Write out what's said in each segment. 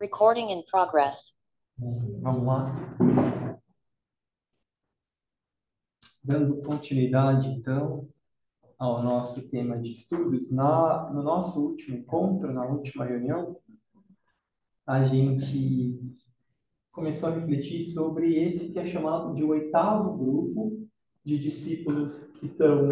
Recording in progress. Vamos lá. Dando continuidade, então, ao nosso tema de estudos, no nosso último encontro, na última reunião, a gente começou a refletir sobre esse que é chamado de oitavo grupo de discípulos que são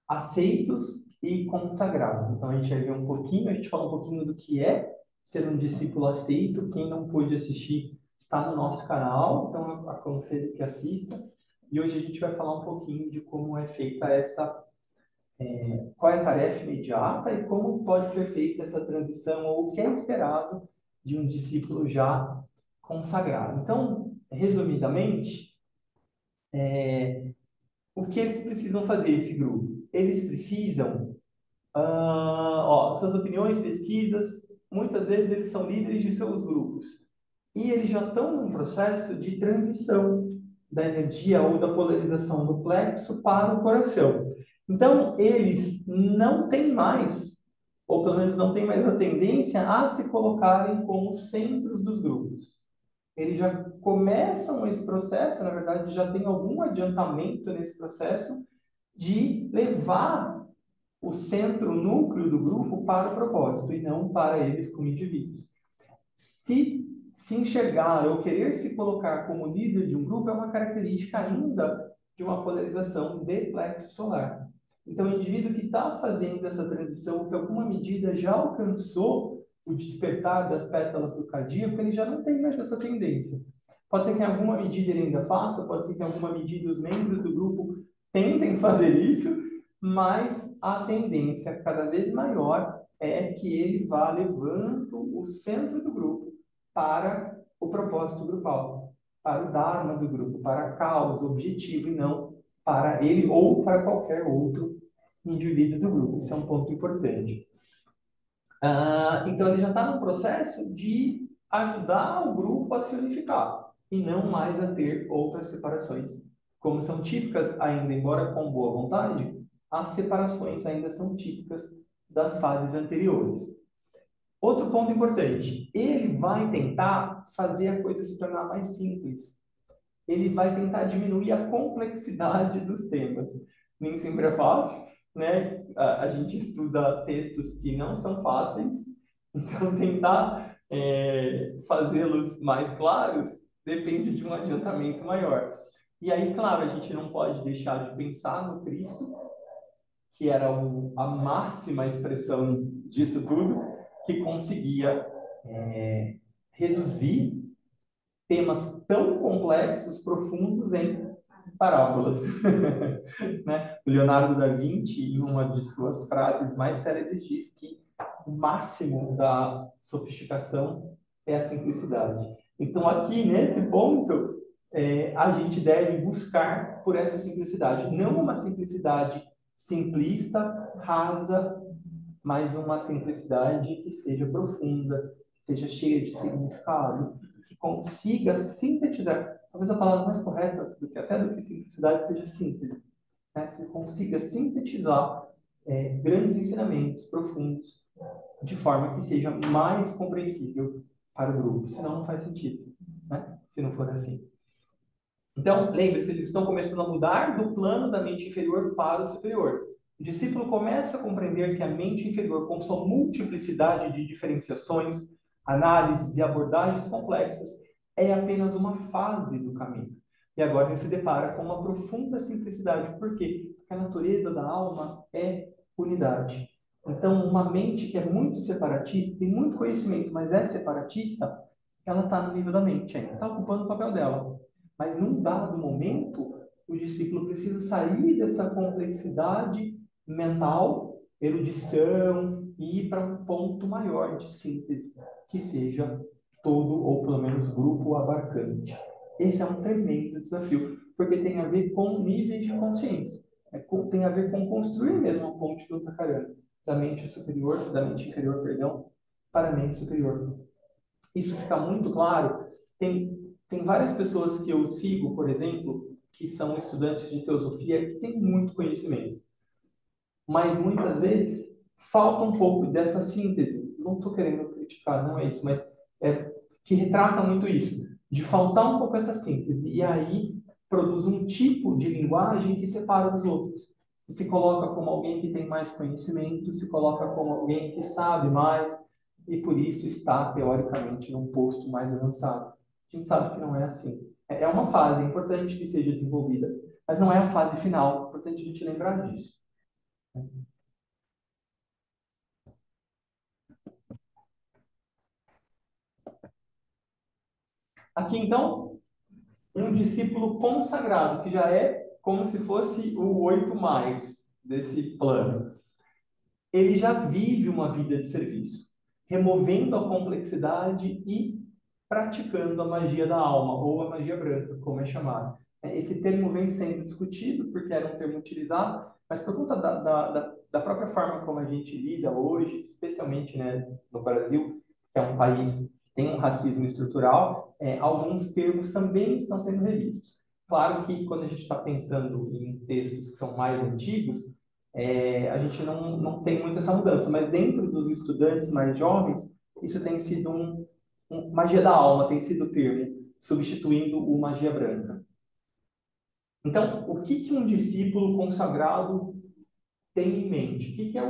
aceitos e consagrados. Então, a gente vai ver um pouquinho, a gente fala um pouquinho do que é ser um discípulo aceito. Quem não pôde assistir está no nosso canal, então eu aconselho que assista. E hoje a gente vai falar um pouquinho de como é feita qual é a tarefa imediata e como pode ser feita essa transição, ou o que é esperado de um discípulo já consagrado. Então, resumidamente, o que eles precisam fazer, esse grupo? Eles precisam, suas opiniões, pesquisas, muitas vezes eles são líderes de seus grupos. E eles já estão num processo de transição da energia ou da polarização do plexo para o coração. Então, eles não têm mais, ou pelo menos não têm mais a tendência a se colocarem como centros dos grupos. Eles já começam esse processo, na verdade, já tem algum adiantamento nesse processo de levar o centro, o núcleo do grupo para o propósito e não para eles como indivíduos. Se enxergar ou querer se colocar como líder de um grupo é uma característica ainda de uma polarização de plexo solar. Então, o indivíduo que está fazendo essa transição, que em alguma medida já alcançou o despertar das pétalas do cardíaco, ele já não tem mais essa tendência. Pode ser que em alguma medida ele ainda faça, pode ser que em alguma medida os membros do grupo tentem fazer isso, mas a tendência cada vez maior é que ele vá levando o centro do grupo para o propósito grupal, para o dharma do grupo, para a causa, o objetivo, e não para ele ou para qualquer outro indivíduo do grupo. Isso é um ponto importante. Então, ele já está no processo de ajudar o grupo a se unificar e não mais a ter outras separações. Como são típicas ainda, embora com boa vontade, as separações ainda são típicas das fases anteriores. Outro ponto importante, ele vai tentar fazer a coisa se tornar mais simples. Ele vai tentar diminuir a complexidade dos temas. Nem sempre é fácil, né? A gente estuda textos que não são fáceis, então tentar fazê-los mais claros depende de um adiantamento maior. E aí, claro, a gente não pode deixar de pensar no Cristo, que era a máxima expressão disso tudo, que conseguia reduzir temas tão complexos, profundos, em parábolas. Né? O Leonardo da Vinci, em uma de suas frases mais célebres, diz que o máximo da sofisticação é a simplicidade. Então, aqui, nesse ponto, a gente deve buscar por essa simplicidade. Não uma simplicidade simplista, rasa, mas uma simplicidade que seja profunda, que seja cheia de significado, que consiga sintetizar. Talvez a palavra mais correta até do que simplicidade seja síntese. Né? Se consiga sintetizar grandes ensinamentos profundos de forma que seja mais compreensível para o grupo. Senão não faz sentido, né? Se não for assim. Então, lembre-se, eles estão começando a mudar do plano da mente inferior para o superior. O discípulo começa a compreender que a mente inferior, com sua multiplicidade de diferenciações, análises e abordagens complexas, é apenas uma fase do caminho. E agora ele se depara com uma profunda simplicidade. Por quê? Porque a natureza da alma é unidade. Então, uma mente que é muito separatista, tem muito conhecimento, mas é separatista, ela está no nível da mente ainda, está ocupando o papel dela. Mas num dado momento, o discípulo precisa sair dessa complexidade mental, erudição, e ir para um ponto maior de síntese, que seja todo, ou pelo menos grupo abarcante. Esse é um tremendo desafio, porque tem a ver com níveis de consciência. Tem a ver com construir mesmo a ponte do Tacarana, da mente superior, da mente inferior, perdão, para a mente superior. Isso fica muito claro. Tem várias pessoas que eu sigo, por exemplo, que são estudantes de teosofia que têm muito conhecimento. Mas muitas vezes falta um pouco dessa síntese. Não estou querendo criticar, não é isso, mas é que retrata muito isso, de faltar um pouco essa síntese. E aí produz um tipo de linguagem que separa dos outros. E se coloca como alguém que tem mais conhecimento, se coloca como alguém que sabe mais, e por isso está, teoricamente, num posto mais avançado. A gente sabe que não é assim. É uma fase, é importante que seja desenvolvida, mas não é a fase final. É importante a gente lembrar disso. Aqui, então, um discípulo consagrado, que já é como se fosse o 8 mais desse plano. Ele já vive uma vida de serviço, removendo a complexidade e praticando a magia da alma, ou a magia branca, como é chamado. Esse termo vem sendo discutido, porque era um termo utilizado, mas por conta da própria forma como a gente lida hoje, especialmente, né, no Brasil, que é um país que tem um racismo estrutural, alguns termos também estão sendo revistos. Claro que quando a gente está pensando em textos que são mais antigos, a gente não tem muito essa mudança, mas dentro dos estudantes mais jovens, isso tem sido magia da alma, tem sido o termo, substituindo o magia branca. Então, o que um discípulo consagrado tem em mente? O que é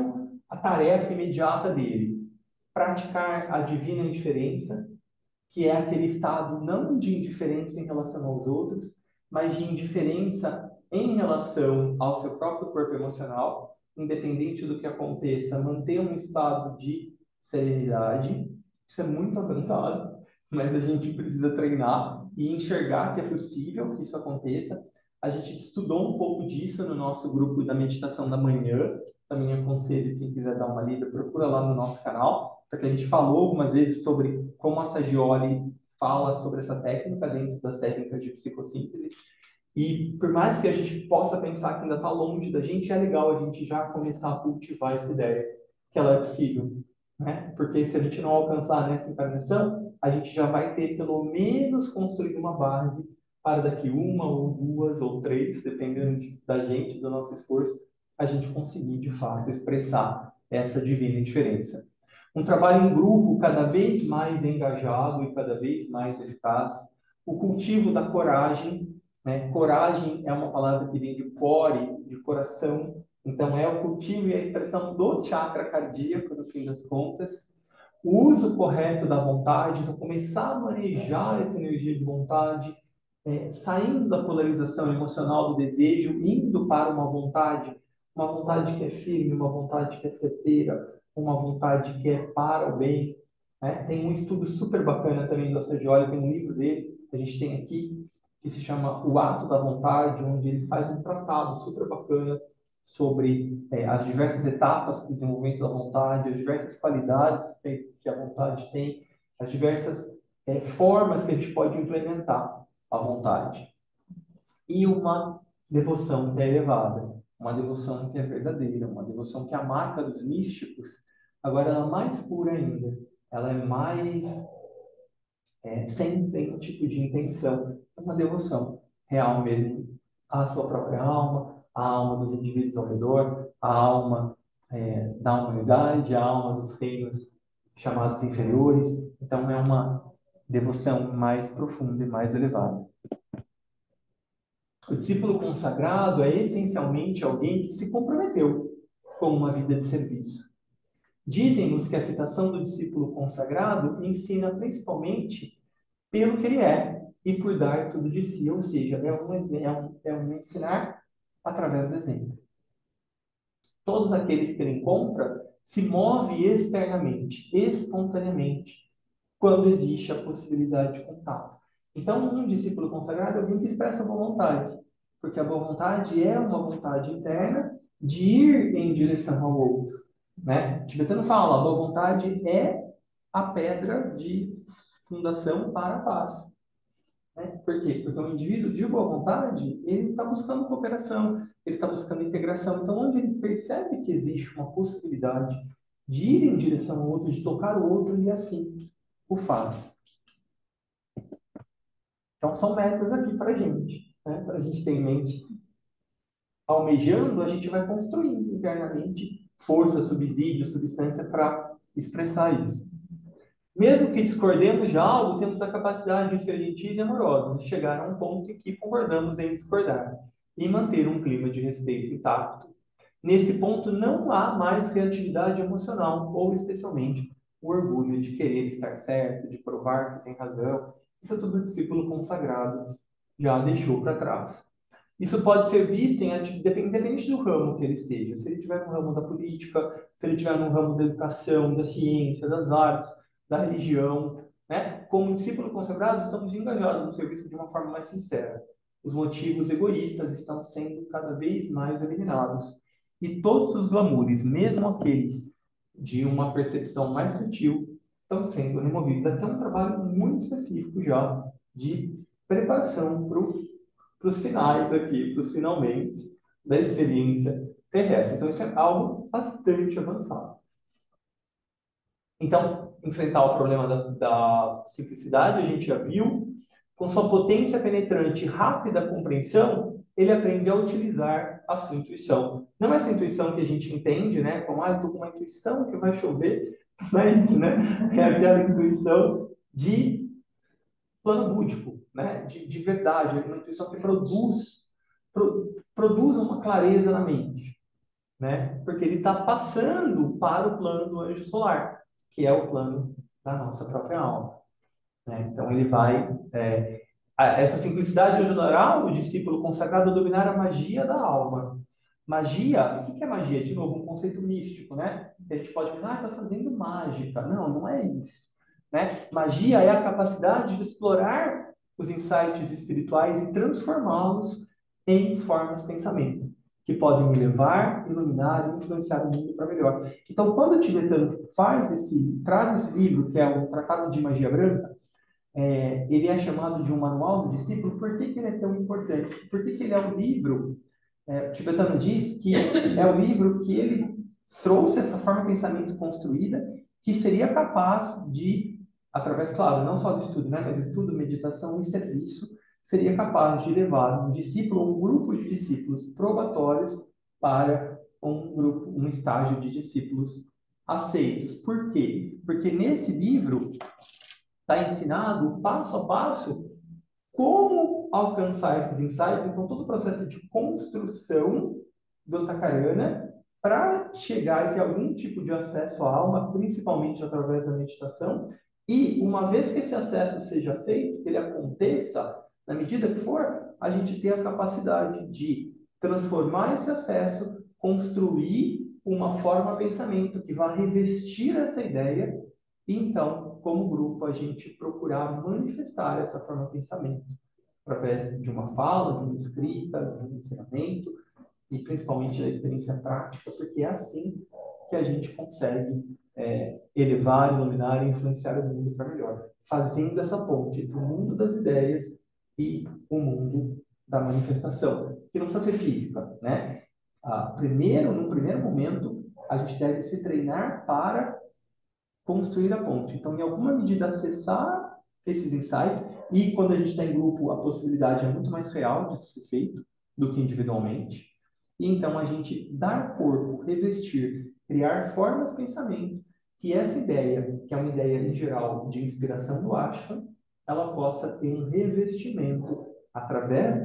a tarefa imediata dele? Praticar a divina indiferença, que é aquele estado não de indiferença em relação aos outros, mas de indiferença em relação ao seu próprio corpo emocional, independente do que aconteça, manter um estado de serenidade. Isso é muito avançado, mas a gente precisa treinar e enxergar que é possível que isso aconteça. A gente estudou um pouco disso no nosso grupo da meditação da manhã. Também aconselho quem quiser dar uma lida, procura lá no nosso canal, porque a gente falou algumas vezes sobre como a Sagioli fala sobre essa técnica dentro das técnicas de psicossíntese. E por mais que a gente possa pensar que ainda está longe da gente, é legal a gente já começar a cultivar essa ideia que ela é possível, né? Porque se a gente não alcançar nessa encarnação, a gente já vai ter pelo menos construído uma base para daqui uma ou duas ou três, dependendo da gente, do nosso esforço, a gente conseguir de fato expressar essa divina diferença. Um trabalho em grupo cada vez mais engajado e cada vez mais eficaz. O cultivo da coragem, né? Coragem é uma palavra que vem de core, de coração. Então, é o cultivo e a expressão do chakra cardíaco, no fim das contas. O uso correto da vontade, então começar a manejar essa energia de vontade, saindo da polarização emocional do desejo, indo para uma vontade que é firme, uma vontade que é certeira, uma vontade que é para o bem. Né? Tem um estudo super bacana também do Assagioli, tem um livro dele, que a gente tem aqui, que se chama O Ato da Vontade, onde ele faz um tratado super bacana sobre as diversas etapas do desenvolvimento da vontade, as diversas qualidades que a vontade tem, as diversas formas que a gente pode implementar a vontade. E uma devoção que é elevada, uma devoção que é verdadeira, uma devoção que é a marca dos místicos, agora ela é mais pura ainda, ela é mais sem nenhum tipo de intenção, é uma devoção real mesmo à sua própria alma, à alma dos indivíduos ao redor, à alma da humanidade, à alma dos reinos chamados inferiores. Então é uma devoção mais profunda e mais elevada. O discípulo consagrado é essencialmente alguém que se comprometeu com uma vida de serviço. Dizem-nos que a citação do discípulo consagrado ensina principalmente pelo que ele é e por dar tudo de si, ou seja, é um ensinar através do exemplo. Todos aqueles que ele encontra se move externamente, espontaneamente, quando existe a possibilidade de contato. Então, um discípulo consagrado é alguém que expressa a boa vontade, porque a boa vontade é uma vontade interna de ir em direção ao outro. Né? Tibetano fala, a boa vontade é a pedra de fundação para a paz. Né? Por quê? Porque o indivíduo de boa vontade, ele está buscando cooperação, ele está buscando integração. Então, onde ele percebe que existe uma possibilidade de ir em direção ao outro, de tocar o outro, e assim o faz. Então, são metas aqui para a gente, né? Para a gente ter em mente. Almejando, a gente vai construindo internamente força, subsídio, substância para expressar isso. Mesmo que discordemos de algo, temos a capacidade de ser gentis e amorosos, de chegar a um ponto em que concordamos em discordar e manter um clima de respeito intacto. Nesse ponto, não há mais reatividade emocional, ou especialmente o orgulho de querer estar certo, de provar que tem razão. Isso é tudo o discípulo consagrado já deixou para trás. Isso pode ser visto independente do ramo que ele esteja. Se ele estiver no ramo da política, se ele estiver no ramo da educação, da ciência, das artes, da religião, né? Como discípulo consagrado, estamos engajados no serviço de uma forma mais sincera. Os motivos egoístas estão sendo cada vez mais eliminados. E todos os glamoures, mesmo aqueles de uma percepção mais sutil, estão sendo removidos. Aqui é um trabalho muito específico já de preparação para os finais aqui, para os finalmente da experiência terrestre. Então, isso é algo bastante avançado. Então, enfrentar o problema da simplicidade, a gente já viu. Com sua potência penetrante e rápida compreensão, ele aprende a utilizar a sua intuição. Não é essa intuição que a gente entende, né? Como, estou com uma intuição que vai chover. Não é isso, né? É aquela intuição de plano búdico, né? De verdade, é uma intuição que produz uma clareza na mente, né? Porque ele está passando para o plano do anjo solar, que é o plano da nossa própria alma, né? Então ele vai essa simplicidade ajudará o discípulo consagrado a dominar a magia da alma. Magia, o que é magia? De novo, um conceito místico, né? A gente pode falar, está fazendo mágica. Não, não é isso. Né? Magia é a capacidade de explorar os insights espirituais e transformá-los em formas de pensamento, que podem elevar, iluminar e influenciar o mundo para melhor. Então, quando o tibetano traz esse livro, que é o Tratado de Magia Branca, ele é chamado de um manual do discípulo. Por que ele é tão importante? Porque ele é um livro, o tibetano diz que é o livro que ele trouxe essa forma de pensamento construída, que seria capaz de, através, claro, não só do estudo, né, mas estudo, meditação e serviço, seria capaz de levar um discípulo ou um grupo de discípulos probatórios para um estágio de discípulos aceitos. Por quê? Porque nesse livro está ensinado passo a passo como alcançar esses insights. Então, todo o processo de construção do Takarana para chegar e ter algum tipo de acesso à alma, principalmente através da meditação. E uma vez que esse acesso seja feito, que ele aconteça, na medida que for, a gente ter a capacidade de transformar esse acesso, construir uma forma de pensamento que vai revestir essa ideia e então, como grupo, a gente procurar manifestar essa forma de pensamento através de uma fala, de uma escrita, de um ensinamento e principalmente da experiência prática, porque é assim que a gente consegue elevar, iluminar e influenciar o mundo para melhor, fazendo essa ponte entre o mundo das ideias e o mundo da manifestação, que não precisa ser física, né? No primeiro momento, a gente deve se treinar para construir a ponte. Então, em alguma medida, acessar esses insights, e quando a gente está em grupo, a possibilidade é muito mais real de ser feito do que individualmente. E então, a gente dar corpo, revestir, criar formas de pensamento, que essa ideia, que é uma ideia em geral de inspiração do Ashram, ela possa ter um revestimento através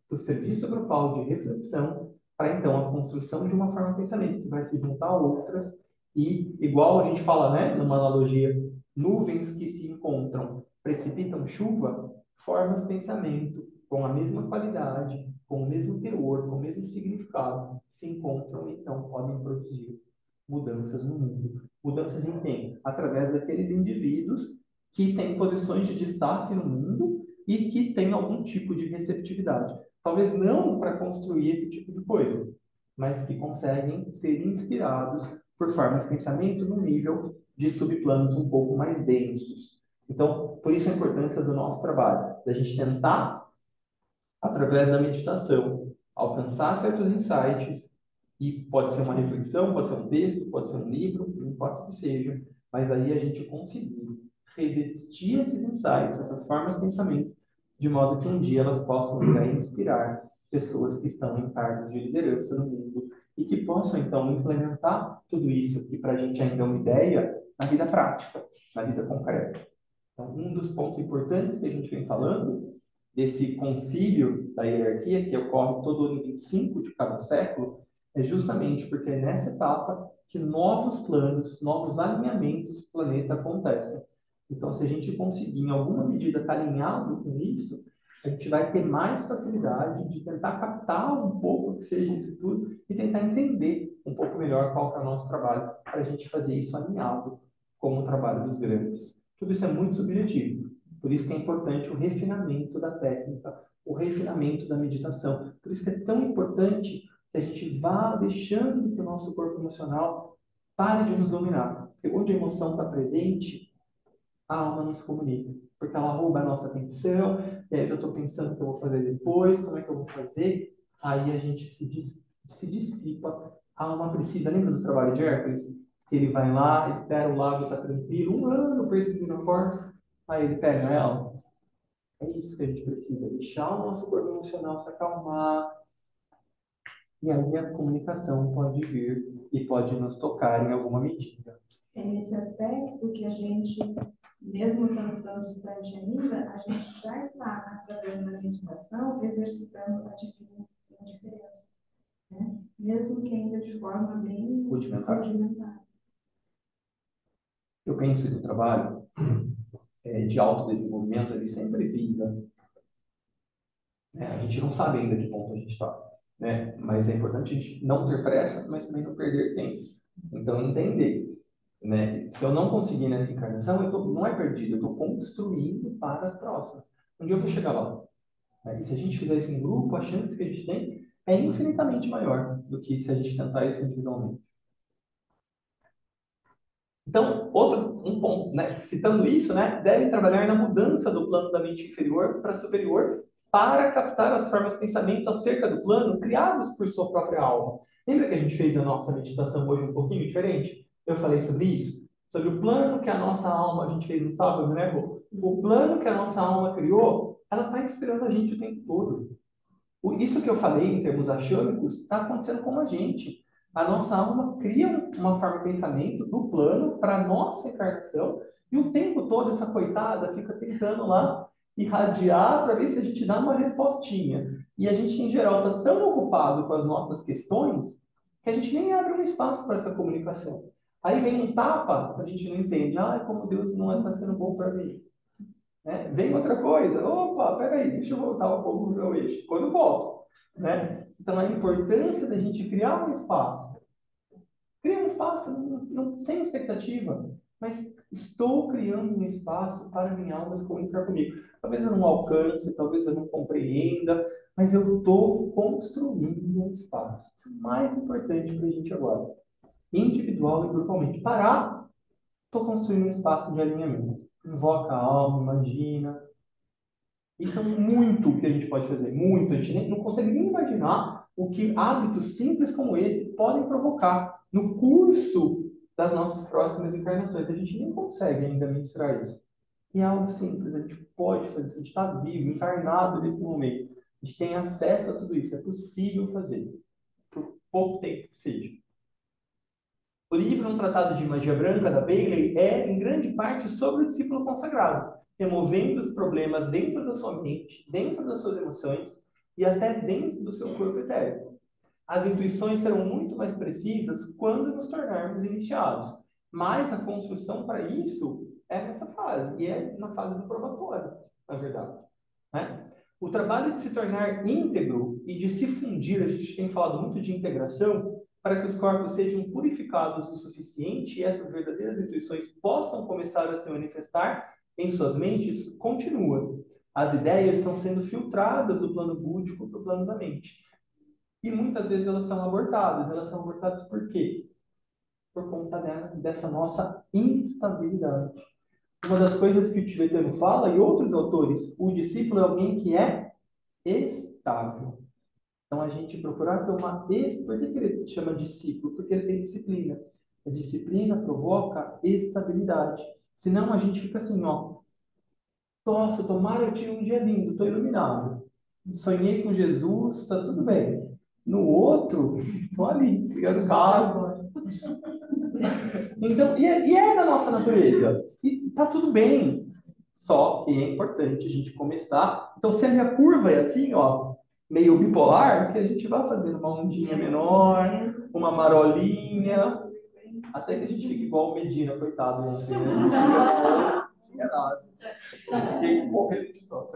do serviço grupal de reflexão, para então a construção de uma forma de pensamento que vai se juntar a outras e, igual a gente fala, né, numa analogia, nuvens que se encontram precipitam chuva, formas de pensamento com a mesma qualidade, com o mesmo teor, com o mesmo significado, se encontram e então podem produzir mudanças no mundo. Mudanças em quem? Através daqueles indivíduos que têm posições de destaque no mundo e que têm algum tipo de receptividade. Talvez não para construir esse tipo de coisa, mas que conseguem ser inspirados por formas de pensamento no nível de subplanos um pouco mais densos. Então, por isso a importância do nosso trabalho, da gente tentar, através da meditação, alcançar certos insights, e pode ser uma reflexão, pode ser um texto, pode ser um livro, não importa o que seja, mas aí a gente conseguir revestir esses insights, essas formas de pensamento, de modo que um dia elas possam vir a inspirar pessoas que estão em cargos de liderança no mundo e que possam, então, implementar tudo isso, que para a gente ainda é uma ideia, na vida prática, na vida concreta. Então, um dos pontos importantes que a gente vem falando, desse concílio da hierarquia, que ocorre todo ano 25 de cada século, é justamente porque é nessa etapa que novos planos, novos alinhamentos do planeta acontecem. Então, se a gente conseguir, em alguma medida, estar alinhado com isso, a gente vai ter mais facilidade de tentar captar um pouco que seja isso tudo e tentar entender um pouco melhor qual que é o nosso trabalho para a gente fazer isso alinhado com o trabalho dos grandes. Tudo isso é muito subjetivo, por isso que é importante o refinamento da técnica, o refinamento da meditação. Por isso que é tão importante que a gente vá deixando que o nosso corpo emocional pare de nos dominar. Porque onde a emoção está presente, a alma não se comunica. Porque ela rouba a nossa atenção, e aí eu estou pensando o que eu vou fazer depois, como é que eu vou fazer, aí a gente se dissipa. A alma precisa, lembra do trabalho de Hércules? Que ele vai lá, espera o lago estar tranquilo, um ano perseguindo a força, aí ele pega ela. É isso que a gente precisa, deixar o nosso corpo emocional se acalmar, e aí a comunicação pode vir e pode nos tocar em alguma medida. É nesse aspecto que a gente, mesmo estando tão distante ainda, a gente já está, através da meditação, exercitando a divina indiferença, né? Mesmo que ainda de forma bem rudimentar. Eu penso que o trabalho de autodesenvolvimento, ele sempre visa, né? A gente não sabe ainda que ponto a gente está, né? Mas é importante a gente não ter pressa, mas também não perder tempo. Então, entender, né? Se eu não conseguir nessa encarnação, não é perdido, eu estou construindo para as próximas. Um dia eu vou chegar lá. Né? E se a gente fizer isso em grupo, a chance que a gente tem é infinitamente maior do que se a gente tentar isso individualmente. Então, um ponto, né? Citando isso, né? Devem trabalhar na mudança do plano da mente inferior para superior para captar as formas de pensamento acerca do plano criados por sua própria alma. Lembra que a gente fez a nossa meditação hoje um pouquinho diferente? Eu falei sobre isso? Sobre o plano que a nossa alma, a gente fez no sábado, né, Rô? O plano que a nossa alma criou, ela está inspirando a gente o tempo todo. Isso que eu falei em termos achônicos está acontecendo com a gente. A nossa alma cria uma forma de pensamento do plano para a nossa encarnação e o tempo todo essa coitada fica tentando lá irradiar para ver se a gente dá uma respostinha. E a gente, em geral, está tão ocupado com as nossas questões que a gente nem abre um espaço para essa comunicação. Aí vem um tapa, a gente não entende. Ah, como Deus não está sendo bom para mim. Né? Vem outra coisa, opa, peraí, deixa eu voltar um pouco para o eixo. Quando volto, né? Então, a importância da gente criar um espaço. Criar um espaço sem expectativa, mas estou criando um espaço para minha alma se comunicar comigo. Talvez eu não alcance, talvez eu não compreenda, mas eu estou construindo um espaço. Isso é o mais importante para a gente agora. Individual e grupalmente. Parar, estou construindo um espaço de alinhamento. Invoca a alma, imagina. Isso é muito que a gente pode fazer, muito. A gente não consegue nem imaginar o que hábitos simples como esse podem provocar no curso das nossas próximas encarnações. A gente nem consegue ainda mensurar isso. E é algo simples, a gente pode fazer isso. A gente está vivo, encarnado nesse momento. A gente tem acesso a tudo isso. É possível fazer, por pouco tempo que seja. O livro Um Tratado de Magia Branca, da Bailey, é, em grande parte, sobre o discípulo consagrado, removendo os problemas dentro da sua mente, dentro das suas emoções e até dentro do seu corpo etérico. As intuições serão muito mais precisas quando nos tornarmos iniciados, mas a construção para isso é nessa fase, e é na fase do probatório, na verdade. Né? O trabalho de se tornar íntegro e de se fundir, a gente tem falado muito de integração, para que os corpos sejam purificados o suficiente e essas verdadeiras intuições possam começar a se manifestar em suas mentes, continua. As ideias estão sendo filtradas do plano búdico para o plano da mente. E muitas vezes elas são abortadas. Elas são abortadas por quê? Por conta dessa nossa instabilidade. Uma das coisas que o tibetano fala, e outros autores, o discípulo é alguém que é estável. Então, a gente procurar ter uma... Por que ele chama discípulo? Porque ele tem disciplina. A disciplina provoca estabilidade. Senão, a gente fica assim, ó. Tomara eu tive um dia lindo, estou iluminado. Sonhei com Jesus, está tudo bem. no outro, estão ali, criando caso. Então, e é da nossa natureza. E tá tudo bem. Só que é importante a gente começar. Então, se a minha curva é assim, ó, meio bipolar, que a gente vai fazendo uma ondinha menor, uma marolinha, até que a gente fique igual o Medina, coitado ontem, né? Não tinha nada. Fiquei morrendo de dó.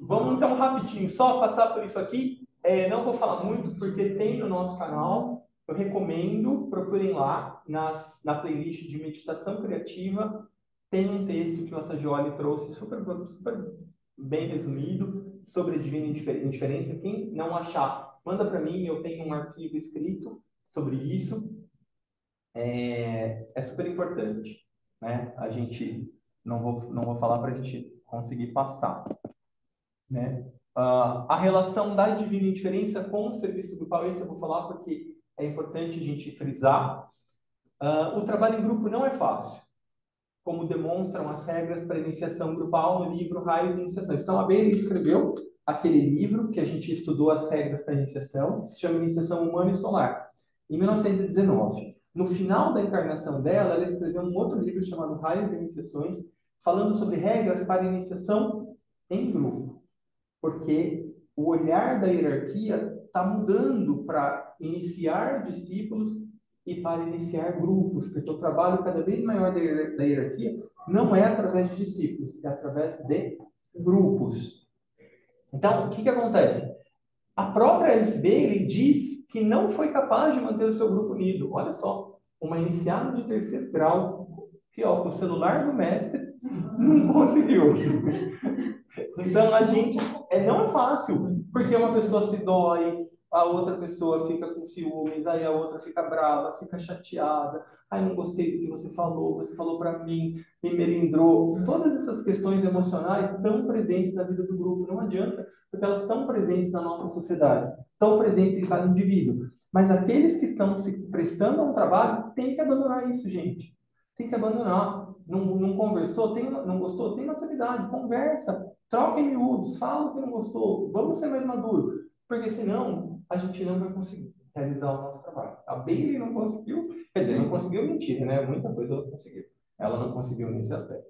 Vamos então rapidinho, só passar por isso aqui. Não vou falar muito, porque tem no nosso canal. Eu recomendo, procurem lá, na playlist de meditação criativa. Tem um texto que o Assagioli trouxe super, super bem resumido sobre a divina indiferença. Quem não achar, manda para mim, eu tenho um arquivo escrito sobre isso. É super importante, né? A gente, não vou falar para a gente conseguir passar, né? A relação da divina indiferença com o serviço grupal, esse eu vou falar porque é importante a gente frisar. O trabalho em grupo não é fácil, como demonstram as regras para iniciação grupal no livro Raios e Iniciações. Então, a Bailey escreveu aquele livro que a gente estudou as regras para iniciação, que se chama Iniciação Humana e Solar, em 1919. No final da encarnação dela, ela escreveu um outro livro chamado Raios e Iniciações, falando sobre regras para iniciação em grupo, porque o olhar da hierarquia está mudando para iniciar discípulos e para iniciar grupos, porque o trabalho cada vez maior da hierarquia não é através de discípulos, é através de grupos. Então, o que acontece? A própria Alice Bailey diz que não foi capaz de manter o seu grupo unido. Olha só, uma iniciada de terceiro grau, que ó, o celular do mestre não conseguiu. Então, a gente não é fácil, porque uma pessoa se dói, a outra pessoa fica com ciúmes, aí a outra fica brava, fica chateada, aí não gostei do que você falou para mim, me melindrou. Todas essas questões emocionais estão presentes na vida do grupo, não adianta, porque elas estão presentes na nossa sociedade, estão presentes em cada indivíduo. Mas aqueles que estão se prestando a um trabalho têm que abandonar isso, gente. Tem que abandonar. Não conversou, não gostou, tem maturidade, conversa. Troca em miúdos, fala o que não gostou, vamos ser mais maduros, porque senão a gente não vai conseguir realizar o nosso trabalho. A Bailey não conseguiu, quer dizer, não conseguiu mentira, né? Muita coisa ela conseguiu. Ela não conseguiu nesse aspecto,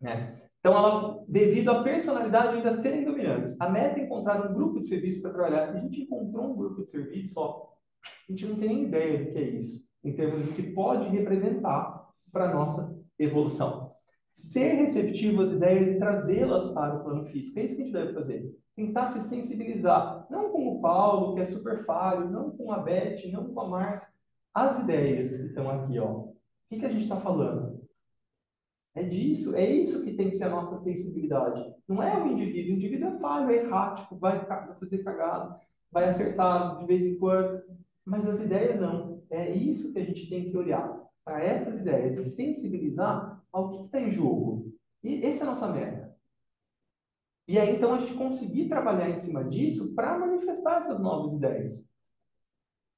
né? Então, ela, devido à personalidade ainda serem dominantes, a meta é encontrar um grupo de serviço para trabalhar. Se a gente encontrou um grupo de serviço, ó, a gente não tem nem ideia do que é isso, em termos do que pode representar para a nossa evolução. Ser receptivo às ideias e trazê-las para o plano físico. É isso que a gente deve fazer. Tentar se sensibilizar. Não com o Paulo, que é super falho, não com a Beth, não com a Márcia. As ideias que estão aqui, ó. O que a gente está falando? É disso, é isso que tem que ser a nossa sensibilidade. Não é o indivíduo é falho, é errático, vai fazer cagada, vai acertar de vez em quando, mas as ideias não. É isso que a gente tem que olhar, para essas ideias, se sensibilizar ao que está em jogo. E essa é a nossa meta. E aí, então, a gente conseguir trabalhar em cima disso para manifestar essas novas ideias.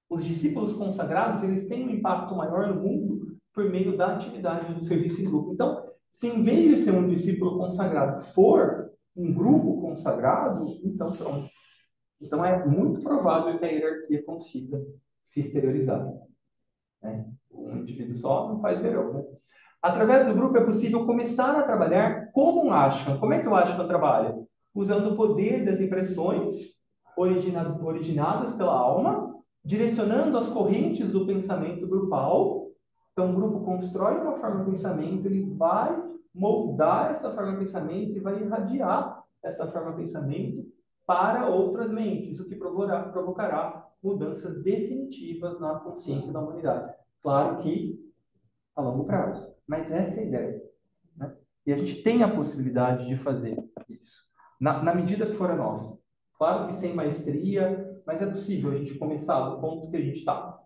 Os discípulos consagrados, eles têm um impacto maior no mundo por meio da atividade do serviço em grupo. Então, se em vez de ser um discípulo consagrado for um grupo consagrado, então pronto. Então é muito provável que a hierarquia consiga se exteriorizar, né? Um indivíduo só não faz verão, né? Através do grupo é possível começar a trabalhar como um ashram. Como é que o ashram trabalha? Usando o poder das impressões originadas pela alma, direcionando as correntes do pensamento grupal. Então, o grupo constrói uma forma de pensamento, ele vai moldar essa forma de pensamento e vai irradiar essa forma de pensamento para outras mentes, o que provocará mudanças definitivas na consciência da humanidade. Claro que a longo prazo, mas essa é a ideia, né? E a gente tem a possibilidade de fazer isso, na medida que for a nossa. Claro que sem maestria, mas é possível a gente começar do ponto que a gente está.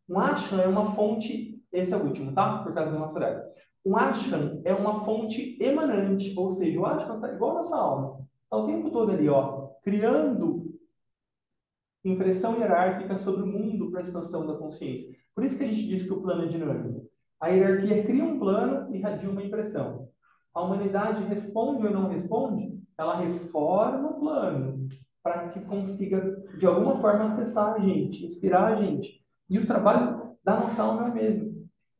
Um ashram é uma fonte, esse é o último, tá? Por causa do nosso horário. Um ashram é uma fonte emanante, ou seja, o ashram está igual a nossa alma. Está o tempo todo ali, ó, criando impressão hierárquica sobre o mundo para a expansão da consciência. Por isso que a gente diz que o plano é dinâmico. A hierarquia cria um plano e irradia uma impressão. A humanidade responde ou não responde? Ela reforma o plano para que consiga, de alguma forma, acessar a gente, inspirar a gente. E o trabalho da nossa alma é o mesmo.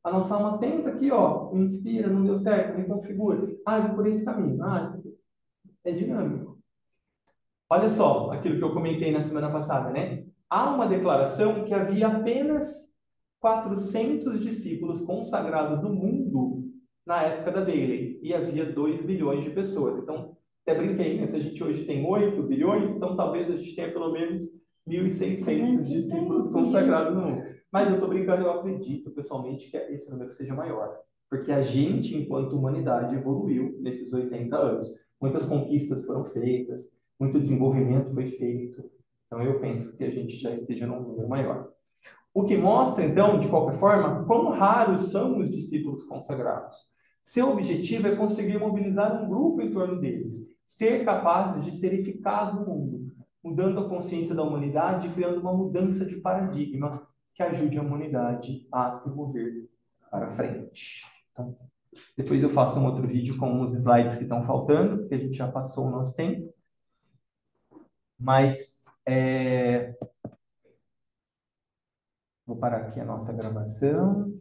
A nossa alma tenta aqui, ó, inspira, não deu certo, reconfigura. Ah, eu vou por esse caminho. Ah, isso aqui é dinâmico. Olha só aquilo que eu comentei na semana passada, né? Há uma declaração que havia apenas 400 discípulos consagrados no mundo na época da Bailey, e havia 2 bilhões de pessoas. Então, até brinquei, né? Se a gente hoje tem 8 bilhões, então talvez a gente tenha pelo menos 1.600 discípulos consagrados no mundo. Mas eu estou brincando, eu acredito pessoalmente que esse número seja maior, porque a gente, enquanto humanidade, evoluiu nesses 80 anos. Muitas conquistas foram feitas, muito desenvolvimento foi feito. Então, eu penso que a gente já esteja num número maior. O que mostra, então, de qualquer forma, quão raros são os discípulos consagrados. Seu objetivo é conseguir mobilizar um grupo em torno deles, ser capazes de ser eficaz no mundo, mudando a consciência da humanidade e criando uma mudança de paradigma que ajude a humanidade a se mover para frente. Então, depois eu faço um outro vídeo com os slides que estão faltando, porque a gente já passou o nosso tempo. Mas vou parar aqui a nossa gravação.